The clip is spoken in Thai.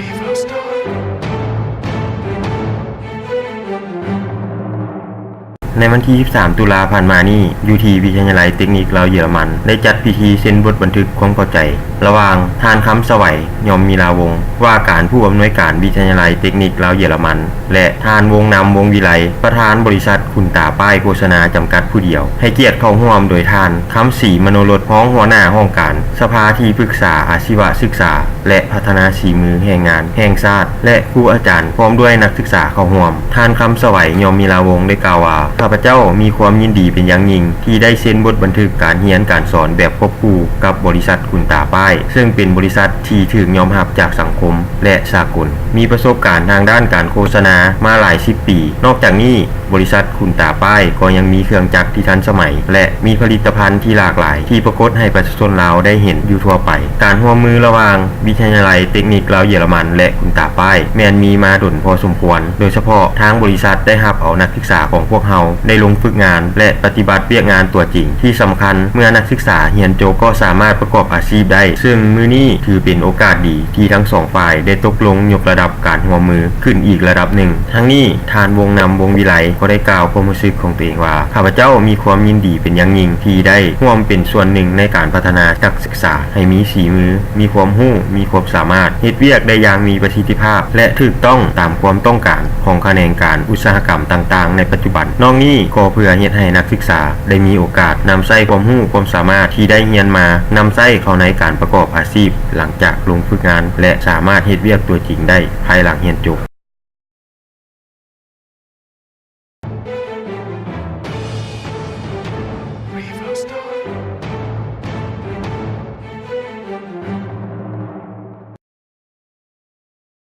Rainbow Star ในวันที่ 23 ตุลาผ่านมานี้อยู่ที่วิทยาลัยเทคนิคลาวเยอรมันได้จัดพิธีเซ็นบทบันทึกความเข้าใจระหว่างท่านคำสวัยยมมีลาวงศ์ว่าการผู้อำนวยการวิทยาลัยเทคนิคลาวเยอรมันและท่านวงนำวงวิไลประธานบริษัทคุณตาป้ายโฆษณาจำกัดผู้เดียวให้เกียรติเข้าร่วมโดยท่านคำศรีมโนรสพ้องหัวหน้าห้องการสภาที่ปรึกษาอาชีวศึกษาและพัฒนาฝีมือแห่งงานแห่งชาติและครูอาจารย์พร้อมด้วยนักศึกษาเข้าร่วมท่านคำสวัยยมมีลาวงศ์ได้กล่าวว่าข้าพเจ้ามีความยินดีเป็นอย่างยิ่งที่ได้เซ็นบทบันทึกการเรียนการสอนแบบควบคู่กับบริษัทคุณตาป้ายซึ่งเป็นบริษัทที่ถูกยอมรับจากสังคมและสากลมีประสบการณ์ทางด้านการโฆษณามาหลาย10 ปีนอกจากนี้บริษัทคุณตาป้ายก็ยังมีเครื่องจักรที่ทันสมัยและมีผลิตภัณฑ์ที่หลากหลายที่ปรากฏให้ประชาชนลาวได้เห็นอยู่ทั่วไปการร่วมมือระหว่างวิทยาลัยเทคนิคลาวเยอรมันและคุณตาป้ายแม้นมีมาดนพอสมควรโดยเฉพาะทางบริษัทได้รับเอานักศึกษาของพวกเฮาได้ลงฝึกงานและปฏิบัติเวียกงานตัวจริงที่สำคัญเมื่อนักศึกษาเรียนจบก็สามารถประกอบอาชีพได้ซึ่งมื้อนี้ถือเป็นโอกาสดีที่ทั้งสองฝ่ายได้ตกลงยกระดับการร่วมมือขึ้นอีกระดับหนึ่งทั้งนี้ทานวงนำวงวิไลก็ได้กล่าวความรู้สึกของตัวเองว่าข้าพเจ้ามีความยินดีเป็นอย่างยิ่งที่ได้ร่วมเป็นส่วนหนึ่งในการพัฒนานักศึกษาให้มีฝีมือมีความรู้มีความสามารถเฮ็ดเวียกได้อย่างมีประสิทธิภาพและถูกต้องตามความต้องการของแขนงการอุตสาหกรรมต่างๆในปัจจุบันนอกนี้ก็เพื่อเฮ็ดให้นักศึกษาได้มีโอกาสนำใช้ความรู้ความสามารถที่ได้เรียนมานำใช้เข้าในการประกอบอาชีพหลังจากลงฝึกงานและสามารถเฮ็ดเวียกตัวจริงได้ภายหลังเรียนจบ